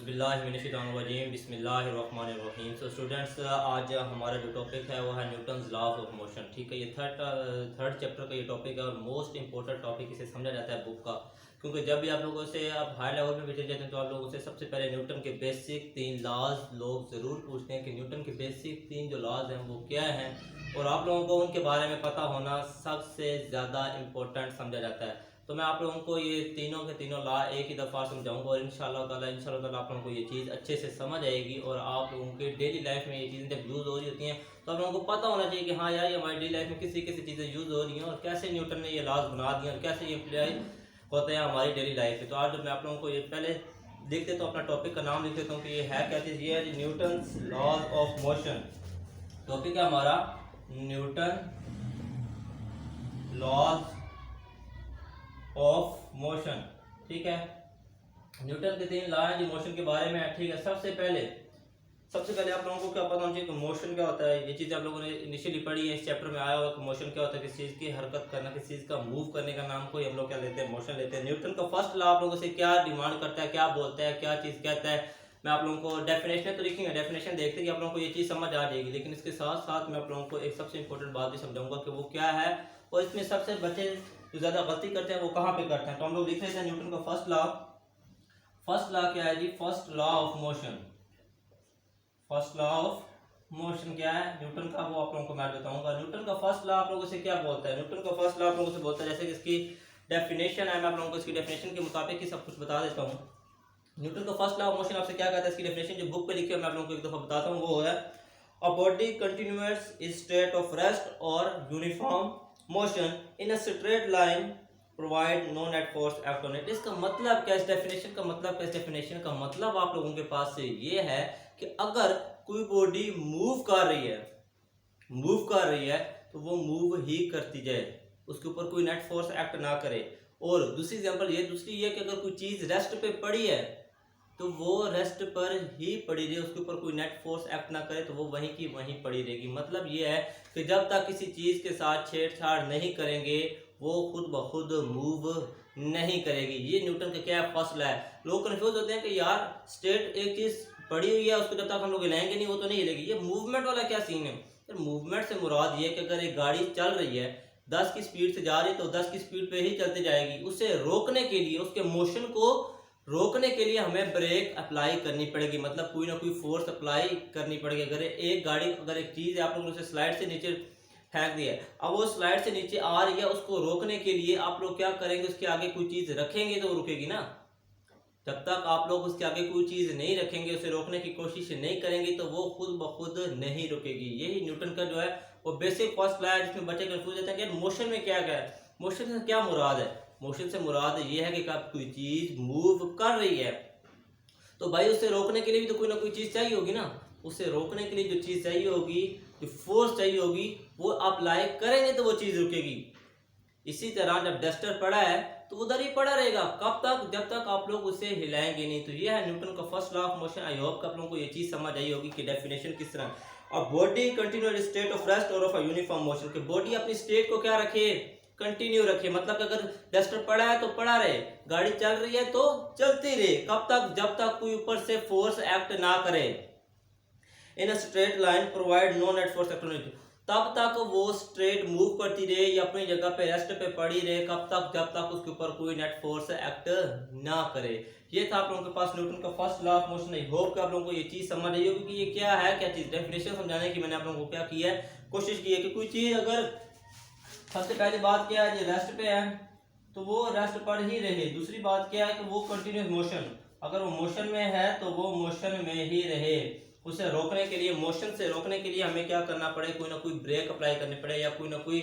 औज़ुबिल्लाहिमिनश्शैतानिर्रजीम बिस्मिल्लाहिर्रहमानिर्रहीम। So students, आज हमारा जो टॉपिक है वो है न्यूटन्स लॉ ऑफ मोशन। ठीक है, ये थर्ड चैप्टर का ये टॉपिक है और मोस्ट इंपॉर्टेंट टॉपिक इसे समझा जाता है बुक का, क्योंकि जब भी आप लोगों से आप हाई लेवल पे भी चले जाते हैं तो आप लोगों से सबसे पहले न्यूटन के बेसिक 3 लॉज लोग ज़रूर पूछते हैं कि न्यूटन के बेसिक 3 जो लॉज हैं वो क्या हैं, और आप लोगों को उनके बारे में पता होना सबसे ज़्यादा इम्पोर्टेंट समझा जाता है। तो मैं आप लोगों को ये तीनों के तीनों लॉ एक ही दफ़ा समझाऊंगा और इंशाल्लाह ताला आप लोगों को ये चीज़ अच्छे से समझ आएगी और आप लोगों के डेली लाइफ में ये चीज़ें जब यूज़ हो रही होती हैं तो आप लोगों को पता होना चाहिए कि हाँ यार, ये हमारी डेली लाइफ में किसी किसी चीज़ें यूज़ हो रही हैं और कैसे न्यूटन ने ये लॉज बना दिए और कैसे ये अप्लाई होते हैं हमारी डेली लाइफ में। तो आज मैं आप लोगों को ये पहले लिख देता हूँ, अपना टॉपिक का नाम लिख देता हूँ कि ये है क्या चीज़। ये है Newton's laws of motion. Topic है हमारा न्यूटन लॉज ऑफ मोशन। ठीक है, न्यूटन के 3 लॉ हैं जो मोशन के बारे में है। ठीक है, सबसे पहले आप लोगों को क्या पता होना चाहिए कि मोशन क्या होता है। ये चीज़ आप लोगों ने इनिशियली पढ़ी है, इस चैप्टर में आया होगा कि मोशन क्या होता है, किस चीज़ की हरकत करना, किस चीज़ का मूव करने का नाम को हम लोग क्या लेते हैं, मोशन लेते हैं। न्यूटन का फर्स्ट लॉ आप लोगों से क्या डिमांड करता है, क्या बोलता है, क्या चीज़ कहता है। मैं आप लोगों को डेफिनेशन तो लिखेंगे, डेफिनेशन देखते कि आप लोगों को ये चीज़ समझ आ जाएगी, लेकिन इसके साथ साथ मैं आप लोगों को एक सबसे इंपॉर्टेंट बात भी समझाऊंगा कि वो क्या है और इसमें सबसे बच्चे जो ज़्यादा गलती करते हैं वो कहाँ पे करते हैं। तो हम लोग लिख लेते हैं न्यूटन का फर्स्ट लॉ क्या है जी, first law of motion. First law of motion क्या है न्यूटन का, वो आप लोगों को मैं बताऊंगा। न्यूटन का फर्स्ट लॉ आप लोगों से क्या बोलता है, न्यूटन का फर्स्ट लॉ आप लोगों से बोलता है, जैसे कि इसकी डेफिनेशन है, मैं आप लोगों को इसकी डेफिनेशन के मुताबिक ही सब कुछ बता देता हूँ। न्यूटन का फर्स्ट लॉ ऑफ मोशन आपसे क्या कहता है, इसकी डेफिनेशन जो बुक पे लिखी है मैं आप लोगों को एक दफ़ा बताता हूँ। वो है a body continuous is state of rest और uniform motion in a straight line provide no net force act on it. इसका मतलब क्या, इस डेफिनेशन का मतलब क्या, इस डेफिनेशन का मतलब आप लोगों के पास से ये है कि अगर कोई बॉडी मूव कर रही है तो वो मूव ही करती जाए, उसके ऊपर कोई नेट फोर्स एक्ट ना करे। और दूसरी ये कि अगर कोई चीज़ रेस्ट पे पड़ी है तो वो रेस्ट पर ही पड़ी रहे, उसके ऊपर कोई नेट फोर्स एक्ट ना करे तो वो वहीं की वहीं पड़ी रहेगी। मतलब ये है कि जब तक किसी चीज़ के साथ छेड़छाड़ नहीं करेंगे वो खुद ब खुद मूव नहीं करेगी। ये न्यूटन का क्या फर्स्ट लॉ है। लोग कंफ्यूज होते हैं कि यार स्टेट एक चीज़ पड़ी हुई है उसको जब तक हम लोग हिलाएंगे नहीं वो तो नहीं हिलेगी। ये मूवमेंट वाला क्या सीन है, तो मूवमेंट से मुराद ये कि अगर एक गाड़ी चल रही है 10 की स्पीड से जा रही है तो 10 की स्पीड पे ही चलती जाएगी। उसे रोकने के लिए, उसके मोशन को रोकने के लिए हमें ब्रेक अप्लाई करनी पड़ेगी, मतलब कोई ना कोई फोर्स अप्लाई करनी पड़ेगी। अगर एक चीज़ है आप लोगों ने उसे स्लाइड से नीचे फेंक दिया है, अब वो स्लाइड से नीचे आ रही है, उसको रोकने के लिए आप लोग क्या करेंगे, उसके आगे कोई चीज़ रखेंगे तो वो रुकेगी ना। जब तक आप लोग उसके आगे कोई चीज़ नहीं रखेंगे, उसे रोकने की कोशिश नहीं करेंगे तो वो खुद ब खुद नहीं रुकेगी। यही न्यूटन का जो है वो बेसिक फर्स्ट लॉ है, जिसमें बच्चे कंफ्यूज होते हैं कि मोशन में क्या क्या है, मोशन से क्या मुराद है। मोशन से मुराद ये है कि आप कोई चीज़ मूव कर रही है तो भाई उसे रोकने के लिए भी तो कोई ना कोई चीज़ चाहिए होगी ना। उसे रोकने के लिए जो चीज़ चाहिए होगी, जो फोर्स चाहिए होगी, वो अप्लाई करेंगे तो वो चीज़ रुकेगी। इसी तरह जब डस्टर पड़ा है तो उधर ही पड़ा रहेगा, कब तक, जब तक आप लोग उसे हिलाएंगे नहीं। तो ये है न्यूटन का first law of motion. I hope कि आप लोगों को ये चीज़ समझ आई होगी कि डेफिनेशन किस तरह। अब body continuous state of rest और ऑफ यूनिफॉर्म मोशन, कि बॉडी अपनी स्टेट को क्या रखे, कंटिन्यू रखे। मतलब अगर डस्टर पड़ा है तो पड़ा रहे, गाड़ी चल रही है तो चलती रहे। कब तक, जब तक कोई ऊपर से फोर्स एक्ट ना करे। In a straight line provide no net force act on it, तब तक वो स्ट्रेट मूव करती रहे या अपनी जगह पे रेस्ट पे पड़ी रहे। कब तक, जब तक उसके ऊपर कोई नेट फोर्स एक्ट ना करे। ये था आप लोगों के पास न्यूटन का first law of motion. I hope कि आप लोगों को ये चीज़ समझ आई होगी कि ये क्या है, क्या चीज़। डेफिनेशन समझाने की मैंने आप लोगों को क्या की है, कोशिश की है कि कोई चीज़ अगर, सबसे पहली बात क्या है, ये रेस्ट पे है तो वो रेस्ट पर ही रहे। दूसरी बात क्या है कि वो कंटिन्यूस मोशन, अगर वो मोशन में है तो वो मोशन में ही रहे। उसे रोकने के लिए, मोशन से रोकने के लिए हमें क्या करना पड़े, कोई ना कोई ब्रेक अप्लाई करनी पड़े या कोई ना कोई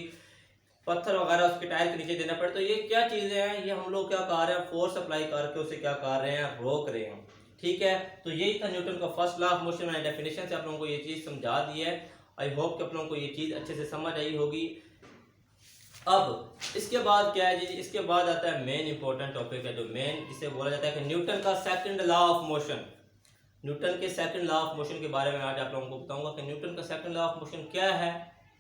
पत्थर वगैरह उसके टायर के नीचे देना पड़े। तो ये क्या चीज़ें हैं, ये हम लोग क्या कर रहे हैं, फोर्स अप्लाई करके उसे क्या कर रहे हैं, रोक रहे हैं। ठीक है, तो यही था न्यूटन का फर्स्ट लॉ ऑफ मोशन। मैंने डेफिनेशन से आप लोगों को ये चीज़ समझा दी है। आई होप कि आप लोगों को ये चीज़ अच्छे से समझ आई होगी। अब इसके बाद क्या है जी, इसके बाद आता है मेन इंपॉर्टेंट टॉपिक है, जो मेन जिसे बोला जाता है कि न्यूटन का second law of motion. Newton के सेकंड लॉ ऑफ मोशन के बारे में आज आप लोगों को बताऊंगा कि न्यूटन का सेकंड लॉ ऑफ मोशन क्या है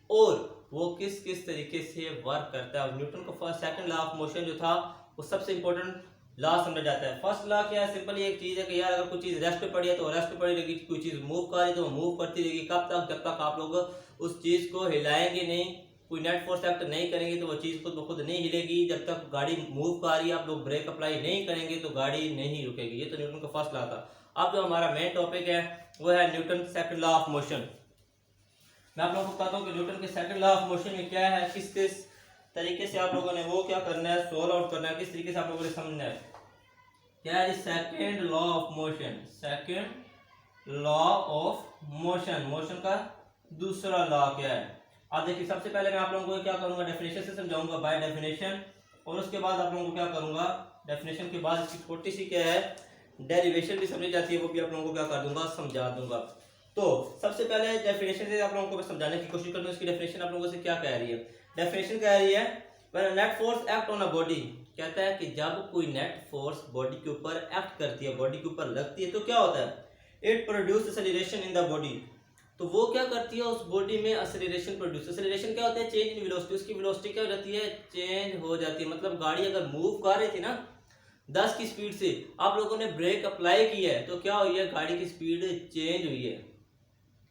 और वो किस किस तरीके से वर्क करता है। न्यूटन का first second law of motion जो था वो सबसे इंपॉर्टेंट लॉ समझ जाता है। फर्स्ट लॉ क्या है, सिंपल एक चीज है कि यार अगर कोई चीज रेस्ट पे पड़ी है तो रेस्ट पे पड़ी रहेगी, कोई चीज मूव कर रही है तो वो मूव करती रहेगी। कब तक, जब तक आप लोग उस चीज को हिलाएंगे नहीं, कोई नेट फोर्स एक्ट नहीं करेंगे तो वो चीज खुद ब खुद नहीं हिलेगी। जब तक गाड़ी मूव कर रही है आप लोग ब्रेक अप्लाई नहीं करेंगे तो गाड़ी नहीं रुकेगी। ये तो न्यूटन का फर्स्ट लॉ था। अब जो हमारा मेन टॉपिक है वो है Newton second law of motion. मैं आप लोगों को बताता हूँ कि न्यूटन के सेकंड लॉ ऑफ मोशन में क्या है, किस किस तरीके से आप लोगों ने वो क्या करना है, सोल्व आउट करना है, किस तरीके से आप लोगों ने समझना है। क्या है second law of motion, second law of motion, motion का दूसरा लॉ क्या है। अब देखिए सबसे पहले मैं आप लोगों को क्या करूंगा, डेफिनेशन से समझाऊंगा बाय डेफिनेशन, और उसके बाद आप लोगों को क्या करूंगा, डेफिनेशन के बाद इसकी छोटी सी क्या है डेरिवेशन भी समझी जाती है, वो भी आप लोगों को क्या कर दूंगा, समझा दूंगा। तो सबसे पहले डेफिनेशन से आप लोगों को समझाने की कोशिश करता हूँ। इसकी डेफिनेशन आप लोगों से क्या कह रही है, डेफिनेशन कह रही है when net force act on a body, कहता है कि जब कोई नेट फोर्स बॉडी के ऊपर एक्ट करती है, बॉडी के ऊपर लगती है तो क्या होता है, it produce acceleration in the body. तो वो क्या करती है, उस बॉडी में एक्सेलरेशन प्रोड्यूस, एक्सेलरेशन क्या होता है, चेंज इन वेलोसिटी, उसकी वेलोसिटी क्या हो जाती है, चेंज हो जाती है। मतलब गाड़ी अगर मूव कर रही थी ना 10 की स्पीड से, आप लोगों ने ब्रेक अप्लाई किया है तो क्या हुई है, गाड़ी की स्पीड चेंज हुई है,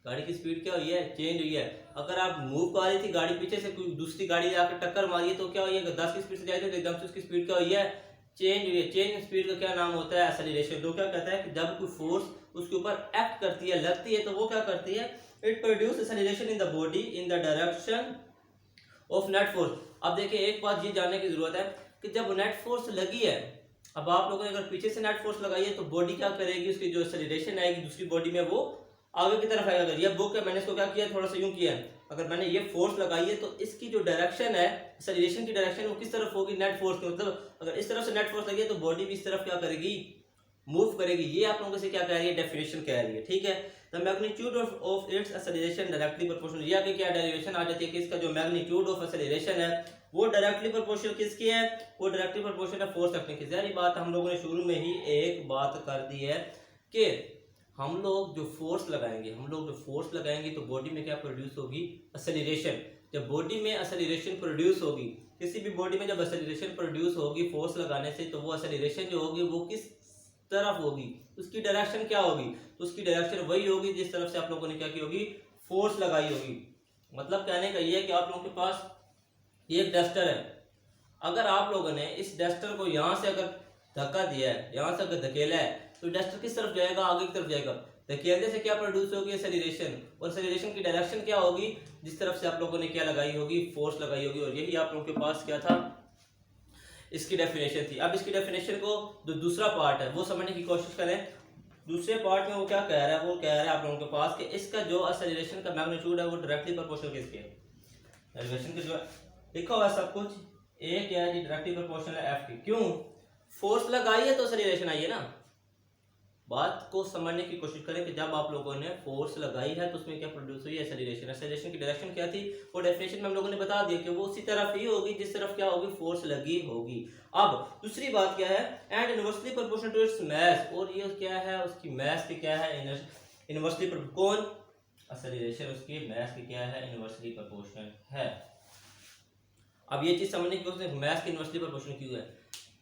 गाड़ी की स्पीड क्या हुई है, चेंज हुई है। अगर आप मूव कर रही थी गाड़ी, पीछे से कोई दूसरी गाड़ी आकर टक्कर मारी है तो क्या हुई है, अगर 10 की स्पीड से जाए तो एकदम से उसकी स्पीड क्या हुई है, चेंज हुई है। चेंज इन स्पीड का क्या नाम होता है, एक्सेलरेशन। तो क्या कहता है कि जब कोई फोर्स उसके ऊपर एक्ट करती है, लगती है, तो वो क्या करती है, it produce acceleration in the body in the direction of net force. अब देखिए एक बात ये जानने की जरूरत है कि जब नेट फोर्स लगी है, अब आप लोगों ने अगर पीछे से नेट फोर्स लगाई है तो बॉडी क्या करेगी, उसकी जो एक्सेलरेशन आएगी दूसरी बॉडी में वो आगे की तरफ आएगा। अगर ये बुक है, मैंने इसको क्या किया, थोड़ा सा यूं किया है, अगर मैंने ये फोर्स लगाई है तो इसकी जो डायरेक्शन है, एक्सेलरेशन की डायरेक्शन, वो किस तरफ होगी, नेट फोर्स की। मतलब अगर इस तरफ से नेट फोर्स लगी है तो बॉडी भी इस तरफ क्या करेगी, मूव करेगी। ये आप लोगों से क्या कह रही है, डेफिनेशन कह रही है, ठीक है। The magnitude of its acceleration directly proportional, ये आगे क्या डेरिवेशन आ जाती है कि इसका जो मैग्नीट्यूड ऑफ एक्सेलरेशन है वो डायरेक्टली प्रोपोर्शनल किसकी है, वो डायरेक्टली प्रोपोर्शनल है फोर्स एक्टिंग की। जाहिर बात हम लोगों ने शुरू में ही एक बात कर दी है कि हम लोग जो फोर्स लगाएंगे तो बॉडी में क्या प्रोड्यूस होगी, एक्सेलरेशन। जब बॉडी में एक्सेलरेशन प्रोड्यूस होगी, किसी भी बॉडी में जब एक्सेलरेशन प्रोड्यूस होगी फोर्स लगाने से, तो वो एक्सेलरेशन जो होगी वो किस तरफ होगी, उसकी डायरेक्शन क्या होगी, तो उसकी डायरेक्शन वही होगी जिस तरफ से आप लोगों ने क्या की होगी, फोर्स लगाई होगी। मतलब कहने का ये है कि आप लोगों के पास ये एक डस्टर है, अगर आप लोगों ने इस डस्टर को यहाँ से अगर धक्का दिया है, यहाँ से अगर धकेला है, तो डस्टर किस तरफ जाएगा, आगे की तरफ जाएगा। धकेलने से क्या प्रोड्यूस होगी, एक्सेलरेशन, और एक्सेलरेशन की डायरेक्शन क्या होगी, जिस तरफ से आप लोगों ने क्या लगाई होगी, फोर्स लगाई होगी। और यही आप लोगों के पास क्या था, इसकी डेफिनेशन थी। अब इसकी डेफिनेशन को जो दूसरा पार्ट है वो समझने की कोशिश करें। दूसरे पार्ट में वो क्या कह रहा है, वो कह रहा है आप लोगों के पास कि इसका जो एक्सेलरेशन का मैग्नीट्यूड है वो डायरेक्टली प्रोपोर्शनल किसके है, एक्सेलरेशन के जो लिखा हुआ है सब कुछ, ए क्या है जी, डायरेक्टली प्रोपोर्शनल है एफ की। क्यों, फोर्स लगाई है तो एक्सेलरेशन आई है ना। बात को समझने की कोशिश करें कि जब आप लोगों ने फोर्स लगाई है तो उसमें क्या प्रोड्यूस हुई, एक्सेलरेशन। एक्सेलरेशन की डायरेक्शन क्या थी, वो डेफिनेशन में हम लोगों ने बता दिया कि वो उसी तरफ ही होगी जिस तरफ क्या होगी, फोर्स लगी होगी। अब दूसरी बात क्या है, and inversely proportional to its mass, और ये क्या है, उसकी मास की क्या है, इनवर्सली कौन, एक्सेलरेशन उसकी मास की क्या है, इनवर्सली प्रोपोर्शनल है। अब ये चीज समझने की कोशिश, मास की इनवर्सली प्रोपोर्शनल क्यों है,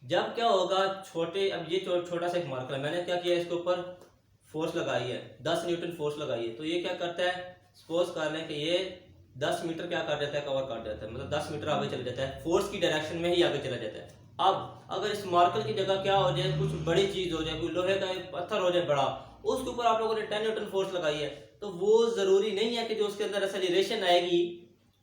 जब क्या होगा छोटे, अब ये छोटा सा एक मार्कर है, मैंने क्या किया, इसके ऊपर फोर्स लगाई है, 10 न्यूटन फोर्स लगाई है, तो ये क्या करता है, सपोज कर लें कि ये 10 मीटर क्या कर देता है, कवर कर देता है, मतलब 10 मीटर आगे चला जाता है, फोर्स की डायरेक्शन में ही आगे चला जाता है। अब अगर इस मार्कर की जगह क्या हो जाए, कुछ बड़ी चीज हो जाए, कोई लोहे का एक पत्थर हो जाए बड़ा, उसके ऊपर आप लोगों ने 10 न्यूटन फोर्स लगाई है, तो वो जरूरी नहीं है कि जो उसके अंदर एक्सेलरेशन आएगी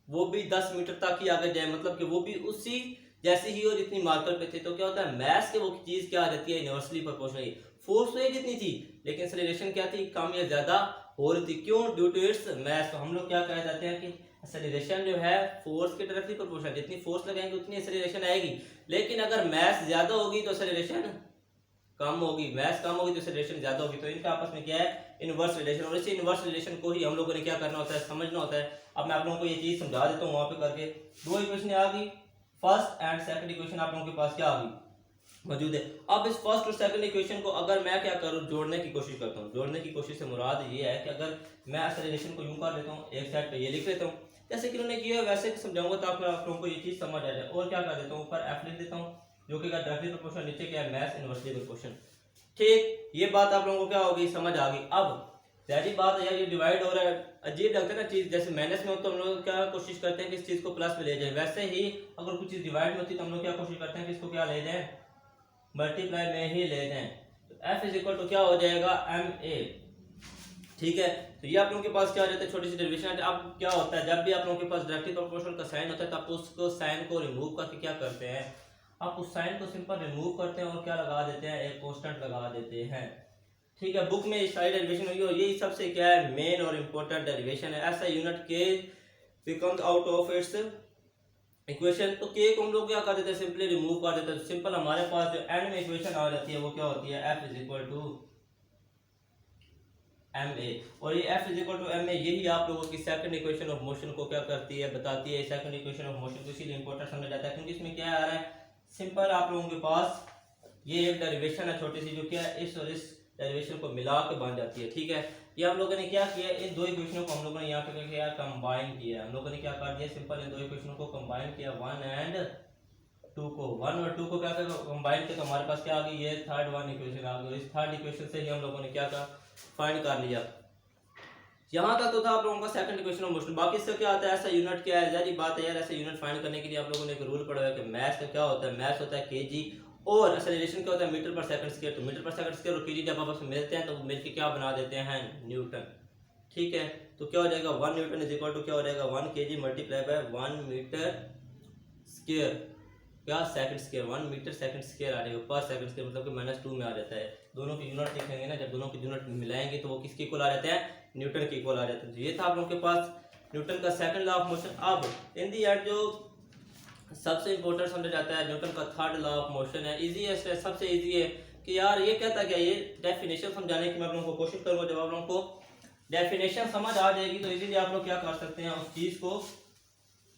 वो भी 10 मीटर तक ही आगे जाए, मतलब कि वो भी उसी जैसे ही और जितनी मार्कर पे थे। तो क्या होता है, मैस के वो चीज क्या आ जाती है, इनवर्सली प्रोपोर्शनल। फोर्स तो एक जितनी थी लेकिन एक्सेलरेशन क्या थी, कम या ज्यादा हो रही थी। क्यों, ड्यू टू इट्स मैस। तो हम लोग क्या कह जाते हैं कि एक्सेलरेशन जो है फोर्स के डायरेक्टली प्रोपोर्शनल, जितनी फोर्स लगाएंगे उतनी एक्सेलरेशन आएगी। लेकिन अगर मैस ज्यादा होगी तो एक्सेलरेशन कम होगी, मैस कम होगी तो एक्सेलरेशन ज्यादा होगी। तो इनका आपस में क्या है, इनवर्स रिलेशन। और इसी इनवर्स रिलेशन को ही हम लोगों ने क्या करना होता है, समझना होता है। अब मैं आप लोगों को ये चीज समझा देता हूँ वहां पे करके। दो इक्वेशन आ गई, फर्स्ट एंड सेकंड इक्वेशन आप लोगों के पास क्या आ गई, मौजूद है। अब इस फर्स्ट और सेकंड इक्वेशन को अगर मैं क्या करूं, जोड़ने की कोशिश करता हूं। जोड़ने की कोशिश से मुराद ये है कि अगर मैं एक्सेलरेशन को यूं कर लेता हूं, एक साइड पे ये लिख लेता हूं, जैसे कि उन्होंने किया वैसे समझाऊंगा ताकि आप लोगों को ये चीज समझ आ जाए। और क्या कर देता हूं, ऊपर एफ लिख देता हूं जो कि डायरेक्टली प्रोपोर्शनल, नीचे क्या है मैथ्स इनवर्सली प्रोपोर्शनल। ठीक, ये बात आप लोगों को क्या होगी, समझ आ गई। अब पहली बात है यार, ये डिवाइड हो रहा है, अजीब लगता है ना चीज, जैसे माइनस में हो तो हम लोग क्या कोशिश करते हैं कि इस चीज को प्लस में ले जाए, वैसे ही अगर कुछ चीज डिवाइड में होती है तो हम लोग क्या कोशिश करते हैं कि इसको क्या ले जाए, मल्टीप्लाई में ही ले जाएं। तो f इज इक्वल टू क्या हो जाएगा, ma। ठीक है, तो ये आप लोगों के पास क्या हो जाता है, छोटी सी डेरिवेशन है। अब क्या होता है, जब भी आप लोगों के पास डायरेक्टली प्रोपोर्शनल का साइन होता है तो आप उसको साइन को रिमूव करके क्या करते हैं, आप उस साइन को सिंपल रिमूव करते हैं और क्या लगा देते हैं, एक कांस्टेंट लगा देते हैं। ठीक है, बुक में सारी डेरिवेशन हुई और यही सबसे क्या है मेन और इम्पोर्टेंट डेरिवेशन है। ऐसा यूनिट के becomes out of its equation, तो के को हम लोग क्या कर देते हैं, सिंपली रिमूव कर देते हैं। सिंपल हमारे पास जो एंड में इक्वेशन आ जाती है वो क्या होती है, f is equal to ma। और ये f is equal to ma यही आप लोगों की सेकंड इक्वेशन ऑफ मोशन को क्या करती है, बताती है। सेकंड इक्वेशन ऑफ मोशन को इसीलिए इंपॉर्टेंट समझा जाता है क्योंकि इसमें क्या आ रहा है, सिंपल आप लोगों के पास ये एक डेरिवेशन है छोटी सी, जो क्या इस और इस डेरिवेशन को मिला के बन जाती है। ठीक है, ये हम लोगों ने क्या किया, इन दो इक्वेशनों को हम लोगों ने यहाँ पे क्या किया, कंबाइन किया। हम लोगों ने क्या कर दिया, सिंपल इन दो इक्वेशनों को कंबाइन किया, 1 एंड 2 को, 1 और 2 को क्या कर कंबाइन किया तो हमारे पास क्या आ गई, ये थर्ड वन इक्वेशन आ गई। इस थर्ड इक्वेशन से ही हम लोगों ने क्या कर फाइंड कर लिया। यहाँ तक तो था आप लोगों का सेकंड इक्वेशन ऑफ मोशन। बाकी इससे क्या आता है, ऐसा यूनिट क्या है, जारी बात है यार, ऐसा यूनिट फाइंड करने के लिए आप लोगों ने एक रूल पढ़ा है कि मैथ्स का क्या होता है, मैथ्स होता है केजी और एक्सेलरेशन क्या होता है, मीटर पर सेकंड स्क्वायर। तो मीटर पर सेकंड स्क्वायर और केजी जब आपस में मिलते हैं तो मिलकर क्या बना देते हैं, न्यूटन। ठीक है, तो क्या हो जाएगा, 1 न्यूटन इज इक्वल टू क्या हो जाएगा, 1 KG multiply by 1 metre square, क्या second square, 1 metre second square आ जाएगा, पर सेकंड स्क्वायर मतलब कि -2 में आ जाता है। दोनों की यूनिट लिखेंगे ना, जब दोनों की यूनिट मिलाएंगे तो वो किसके इक्वल आ जाते हैं, न्यूटन के इक्वल आ जाते हैं। तो ये था आप लोगों के पास न्यूटन का सेकंड लॉ ऑफ मोशन। अब इन दी एंड जो सबसे इंपॉर्टेंट समझा जाता है न्यूटन का थर्ड लॉ ऑफ मोशन है, इजीएस्ट है, सबसे इजी है कि यार ये कहता क्या, ये डेफिनेशन समझाने की मैं आप लोगों को कोशिश करूंगा। जब आप लोगों को डेफिनेशन समझ आ जाएगी तो इजीली आप लोग क्या कर सकते हैं, उस चीज को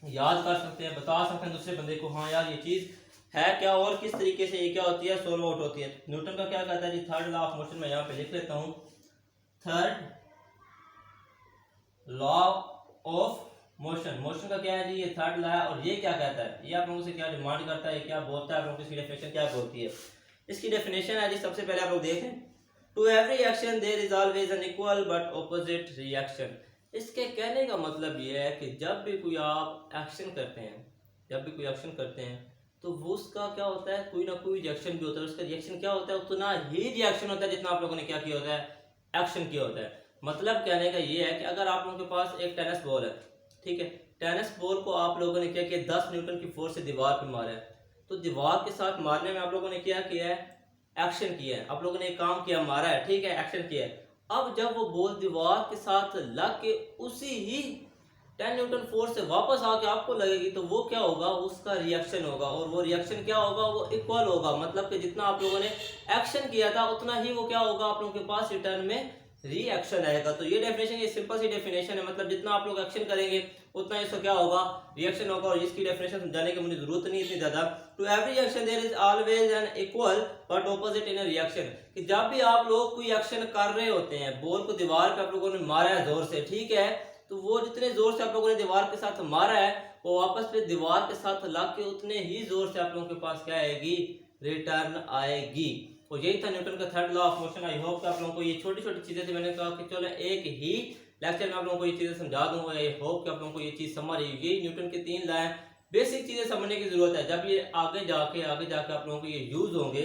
याद कर सकते हैं, बता सकते हैं दूसरे बंदे को, हाँ यार ये चीज है क्या और किस तरीके से ये क्या होती है, सोल्व आउट होती है। न्यूटन का क्या कहता है जी, थर्ड लॉ ऑफ मोशन, मैं यहाँ पे लिख लेता हूँ, third law of motion. Motion का क्या है जी, ये थर्ड लॉ है। और ये क्या कहता है, ये आप लोगों से क्या डिमांड करता है, क्या बोलता है, आप लोगों की इसकी डेफिनेशन क्या बोलती है। इसकी डेफिनेशन है जी, सबसे पहले आप लोग देखें, to every action there is always an equal but opposite reaction. इसके कहने का मतलब ये है कि जब भी कोई आप एक्शन करते हैं, जब भी कोई एक्शन करते हैं तो वो उसका क्या होता है, कोई ना कोई रिएक्शन भी होता है। उसका रिएक्शन क्या होता है, उतना ही रिएक्शन होता है जितना आप लोगों ने क्या किया होता है, एक्शन किया होता है। मतलब कहने का ये है कि अगर आप लोगों के पास एक टेनिस बॉल है, ठीक है, टेनिस बॉल को आप लोगों ने क्या किया, 10 न्यूटन की फोर्स से दीवार पे मारा है, तो दीवार के साथ मारने में आप लोगों ने क्या किया है, एक्शन किया है, आप लोगों ने एक काम किया, मारा है, ठीक है, एक्शन किया है। अब जब वो बॉल दीवार के साथ लग के उसी ही 10 न्यूटन फोर्स से वापस आके आपको लगेगी तो वो क्या होगा, उसका रिएक्शन होगा। और वो रिएक्शन क्या होगा, वो इक्वल होगा। मतलब कि जितना आप लोगों ने एक्शन किया था उतना ही वो क्या होगा, आप लोगों के पास रिटर्न में रिएक्शन आएगा। तो ये डेफिनेशन, ये सिंपल सी डेफिनेशन है, मतलब जितना आप लोग एक्शन करेंगे उतना इसका क्या होगा, रिएक्शन होगा। और इसकी डेफिनेशन समझाने की मुझे जरूरत नहीं इतनी ज्यादा। To every action there is always an equal but opposite in reaction, कि जब भी आप लोग कोई एक्शन कर रहे होते हैं, बॉल को दीवार पे आप लोगों ने मारा है जोर से, ठीक है, तो वो जितने जोर से आप लोगों ने दीवार के साथ मारा है वो वापस पे दीवार के साथ लग के उतने ही जोर से आप लोगों के पास क्या आएगी, रिटर्न आएगी। और यही था न्यूटन का third law of motion. I hope कि आप लोगों को ये छोटी छोटी चीजें थी, मैंने कहा कि चलो एक ही लेक्चर में आप लोगों को ये चीजें समझा दूंगा। आई होप कि आप लोगों को ये चीज समझ रही, यही न्यूटन के 3 लॉ हैं, बेसिक चीजें समझने की जरूरत है। जब ये आगे जाके आप लोगों को ये यूज होंगे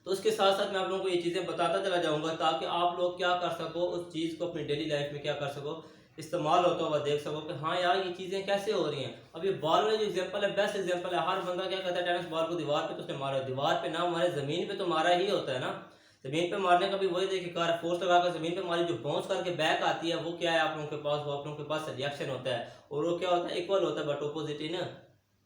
तो उसके साथ साथ मैं आप लोगों को ये चीजें बताता चला जाऊंगा, ताकि आप लोग क्या कर सको, उस चीज को अपनी डेली लाइफ में क्या कर सको, इस्तेमाल होता हुआ देख सको कि हाँ यार ये चीजें कैसे हो रही हैं। अब ये बॉल वाला जो एग्जांपल है, बेस्ट एग्जांपल है। हर बंदा क्या कहता है, टेनिस बॉल को दीवार पे तो उसने मारा, दीवार पे ना मारे, जमीन पे तो मारा ही होता है ना। जमीन पे मारने का भी वही देखिए कार, फोर्स लगाकर जमीन पे मारी, जो बाउंस करके बैक आती है वो क्या है आप लोगों के पास, वो आप लोगों के पास रिएक्शन होता है। और वो क्या होता है, इक्वल होता है बट ऑपोजिट इन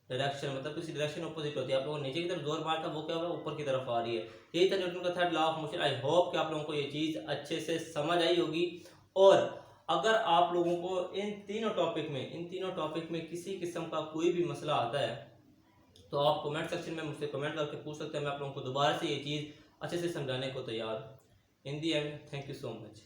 डायरेक्शन, मतलब किसी डायरेक्शन ऑपोजिट होती है। आप लोगों ने नीचे की तरफ जोर मारता है, वो क्या होगा, ऊपर की तरफ आ रही है। यही था न्यूटन का third law of motion. I hope कि आप लोगों को ये चीज अच्छे से समझ आई होगी। और अगर आप लोगों को इन तीनों टॉपिक में किसी किस्म का कोई भी मसला आता है तो आप कमेंट सेक्शन में मुझसे कमेंट करके पूछ सकते हैं। मैं आप लोगों को दोबारा से ये चीज़ अच्छे से समझाने को तैयार हूँ। In the end, thank you so much.